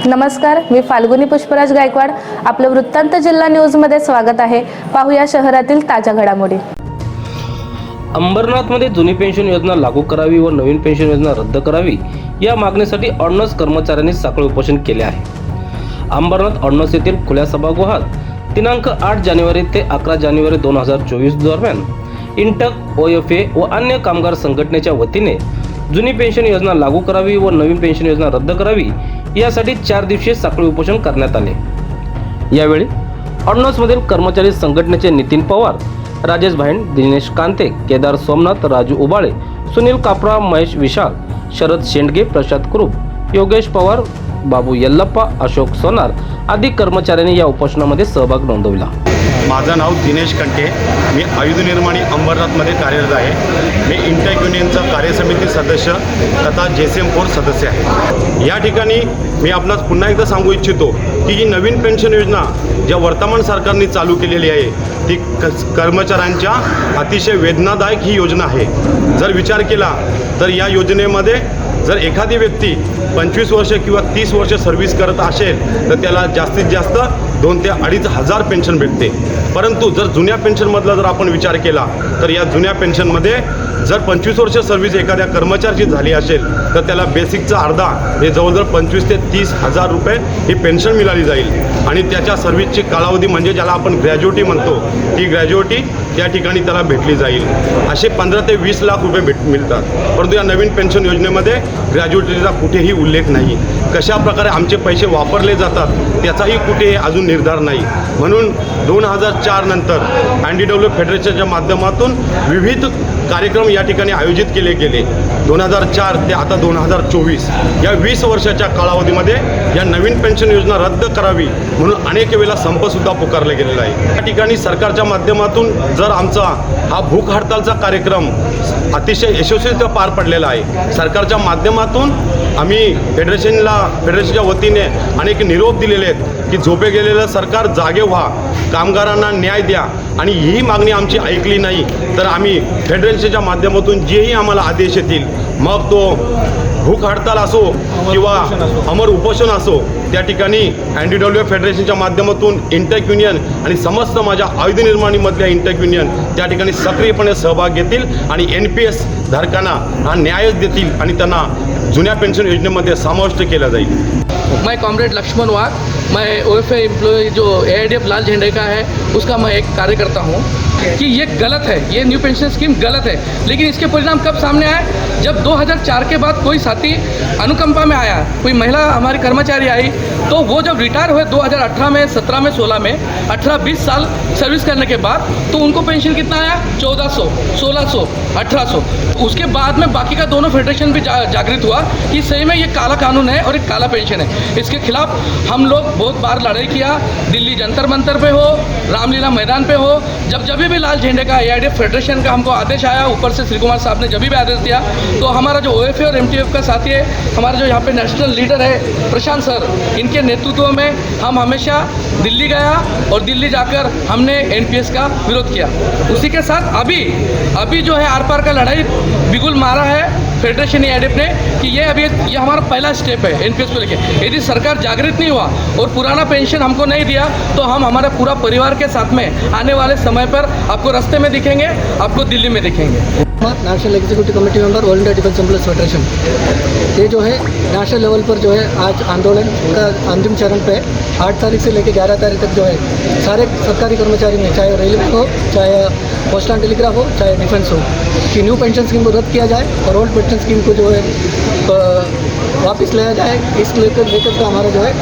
नमस्कार, मी फाल्गुनी पुष्पराज गायकवाड. आपलं वृत्तांत जिल्हा न्यूजमध्ये स्वागत आहे. पाहूया शहरातील ताज्या घडामोडी. अंबरनाथमध्ये जुनी पेन्शन योजना लागू करावी व नवीन पेन्शन योजना रद्द करावी या मागणीसाठी ऑर्डिनन्स कर्मचाऱ्यांनी साखळी उपोषण केले आहे. अंबरनाथ ऑर्डिनन्स येथील खुल्या सभागृहात दिनांक 8 जानेवारी ते 11 जानेवारी 2024 दरम्यान इंटक, OFA व अन्य कामगार संघटनेच्या वतीने जुनी पेन्शन योजना लागू करावी व नवीन पेन्शन योजना रद्द करावी यासाठी 4 दिवसीय साखळी उपोषण करण्यात आले. यावेळी ऑर्डिनन्समधील कर्मचारी संघटनेचे नितीन पवार, राजेश भाईंड, दिनेश कांते, केदार सोमनाथ, राजू उबाळे, सुनील कापरा, महेश विशाल, शरद शेंडगे, प्रशांत कुरुप, योगेश पवार, बाबू यल्लप्पा, अशोक सोनार आदी कर्मचाऱ्यांनी या उपोषणामध्ये सहभाग नोंदवला. माझं नाव दिनेश कंटे. मी आयुध निर्माणी अंबरनाथमध्ये कार्यरत आहे. मी इंटक युनियनचा कार्यसमिती सदस्य तथा JCM4 सदस्य आहे. या ठिकाणी मी आपल्याला पुन्हा एकदा सांगू इच्छितो की ही नवीन पेन्शन योजना ज्या वर्तमान सरकारने चालू केलेली आहे ती कर्मचाऱ्यांच्या अतिशय वेदनादायक ही योजना आहे. जर विचार केला तर या योजनेमध्ये जर एखादी व्यक्ती 25 वर्ष किंवा 30 वर्ष सर्व्हिस करत असेल तर त्याला जास्तीत जास्त 2,000 ते 2,500 पेन्शन भेटते. परंतु जर जुन्या पेन्शनमधला जर आपण विचार केला तर या जुन्या पेन्शनमध्ये जर 25 वर्ष सर्व्हिस एखाद्या कर्मचाऱ्याची झाली असेल तर त्याला बेसिकचा अर्धा हे जवळजवळ 25,000 ते 30,000 रुपये ही पेन्शन मिळाली जाईल. आणि त्याच्या सर्व्हिसची कालावधी म्हणजे ज्याला आपण ग्रॅज्युटी म्हणतो ती ग्रॅज्युटी त्या ठिकाणी त्याला भेटली जाईल. असे 15 ते 20 लाख रुपये मिळतात. परंतु या नवीन पेन्शन योजनेमध्ये ग्रॅज्युटीचा कुठेही उल्लेख नाही. कशा प्रकारे आमचे पैसे वापरले जातात त्याचाही कुठेही अजून निर्धार नाही. म्हणून 2004 नंतर NDW फेडरेशनच्या माध्यमातून विविध कार्यक्रम या ठिकाणी आयोजित केले गेले. 2004 ते आता 2024 या 20 वर्षाच्या कालावधीमध्ये या नवीन पेन्शन योजना रद्द करावी म्हणून अनेक वेळेला संपसुद्धा पुकारला गेलेला आहे. या ठिकाणी सरकारच्या माध्यमातून जर आमचा हा भूक हडतालचा कार्यक्रम अतिशय यशस्वीरित्या पार पडलेला आहे. सरकारच्या माध्यमातून आम्ही फेडरेशनच्या वतीने अनेक निरोप दिलेले आहेत की झोपे गेलेलं सरकार जागे व्हा, कामगारांना न्याय द्या. आणि ही मागणी आमची ऐकली नाही तर आम्ही फेडरेशनच्या माध्यमातून जेही आम्हाला आदेश येतील मग तो भूक हडताल असो किंवा अमर उपोषण असो त्या ठिकाणी NDW फेडरेशनच्या माध्यमातून इंटक युनियन आणि समस्त माझ्या आयुध निर्माणीमधल्या इंटक युनियन त्या ठिकाणी सक्रियपणे सहभाग घेतील आणि NPS धारकांना हा न्यायच देतील आणि त्यांना जुन्या पेन्शन योजनेमध्ये समाविष्ट केला जाईल. मैं कॉमरेड लक्ष्मण वाघ, मैं OFA एम्प्लॉय जो AIDF लाल झंडे का है उसका मैं एक कार्यकर्ता हूँ कि ये गलत है, ये न्यू पेंशन स्कीम गलत है. लेकिन इसके परिणाम कब सामने आए? जब 2004 के बाद कोई साथी अनुकंपा में आया, कोई महिला हमारी कर्मचारी आई तो वो जब रिटायर हुए 2018 में, 17 में, 16 में, 18-20 साल सर्विस करने के बाद तो उनको पेंशन कितना आया? 1400, 1600, 1800. उसके बाद में बाकी का दोनों फेडरेशन भी जागृत हुआ कि सही में ये काला कानून है और एक काला पेंशन है. इसके खिलाफ हम लोग बहुत बार लड़ाई किया. दिल्ली जंतर मंतर पे हो, रामलीला मैदान पे हो, जब भी लाल झंडे का AIDF फेडरेशन का हमको आदेश आया, ऊपर से श्री कुमार साहब ने जब भी आदेश दिया तो हमारा जो OFA और MTF का साथी है, हमारा जो यहाँ पे नेशनल लीडर है प्रशांत सर, इनके नेतृत्व में हम हमेशा दिल्ली गया और दिल्ली जाकर हमने NPS का विरोध किया. उसी के साथ अभी जो है आर पार का लड़ाई बिगुल मारा है फेडरेशन AIDF ने कि ये हमारा पहला स्टेप है NPS को लेके. यदि सरकार जागृत नहीं हुआ और पुराना पेंशन हमको नहीं दिया तो हम हमारे पूरा परिवार के साथ में आने वाले समय पर आपको रास्ते में दिखेंगे, आपको दिल्ली में दिखेंगे. National executive committee member all India defence employees federation. ये जो है नेशनल लेवल पर जो है आज आंदोलन का अंतिम चरण पे 8 तारीख से लेकर 11 तारीख तक जो है सारे सरकारी कर्मचारी में, चाहे रेलवे हो, चाहे पोस्ट एंड टेलीग्राफ हो, चाहे डिफेंस हो, कि न्यू पेंशन स्कीम को रद्द किया जाए और ओल्ड पेंशन स्कीम को जो है वापस लाया जाए. इस लेकर का हमारा जो है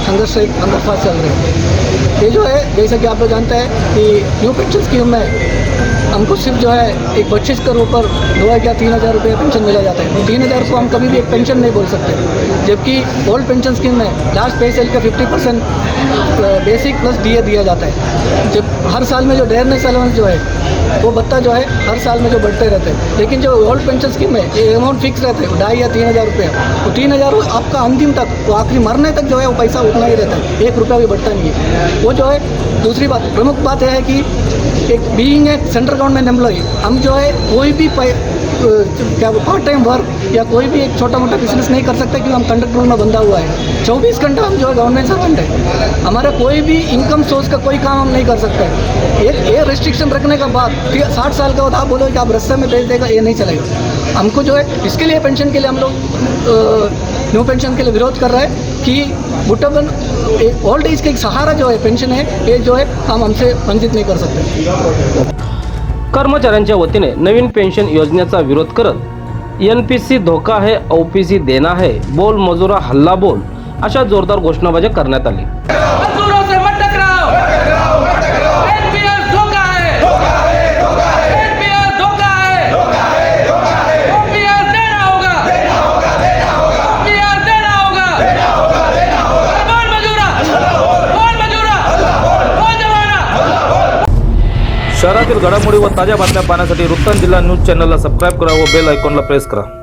संघर्ष एक अंदरफास चल रहा है. ये जो है जैसा कि आप लोग जानते हैं कि न्यू पेंशन स्कीम में हमको सिर्फ जो है एक 25 के ऊपर 2,000 या 3,000 रुपये पेंशन मिला जाता है. 3,000 को हम कभी भी एक पेंशन नहीं बोल सकते. जबकि ओल्ड पेंशन स्कीम में लास्ट पे सेल का 50% बेसिक प्लस DA दिया जाता है. जब हर साल में जो डेयरनेस अलाउंस जो है वो भत्ता जो है हर साल में जो बढ़ते रहते हैं. लेकिन जो ओल्ड पेंशन स्कीम में ये अमाउंट फिक्स रहता है 2,500 या 3,000 रुपये. तो 3,000 आपका अंतिम तक, वो आखिरी मरने तक जो है वो पैसा उतना ही रहता है, 1 रुपया भी बढ़ता नहीं है. वो जो है दूसरी बात, प्रमुख बात यह है कि एक being a central government employee हम जो है कोई भी क्या पार्ट टाइम वर्क या कोई भी एक छोटा मोटा बिजनेस नहीं कर सकता क्योंकि हम कंडक्ट रूल में बंधा हुआ है। 24 घंटा हम जो है गवर्नमेंट सर्वेंट है, हमारा कोई भी इनकम सोर्स का कोई काम हम नहीं कर सकते। ये रिस्ट्रिक्शन रखने के बाद फिर 60 साल के बाद आप बोलो कि आप रास्ते में भेज देगा, ये नहीं चलेगा। हमको जो है इसके लिए पेंशन के लिए हम लोग न्यू पेंशन के लिए विरोध कर रहे हैं कि बुढ़ापन ओल्ड एज का एक सहारा जो है पेंशन है, ये जो है हम हमसे वंचित नहीं कर सकते। कर्मचाऱ्यांच्या वतीने नवीन पेन्शन योजनेचा विरोध करत NPC धोका है, OPC देना है, बोल मजुरा हल्ला बोल अशा जोरदार घोषणाबाजी करण्यात आली। मजदूरों से मत टकराओ, NPS धोखा है, NPS धोखा है, OPS देना होगा, OPS देना होगा। बोल मजूरा, बोल जवाना। शहरातील घडामोडी व ताज्या बातम्या पाहण्यासाठी वृत्तांत जिल्हा न्यूज चॅनलला सबस्क्राईब करा व बेल आयकॉनला प्रेस करा।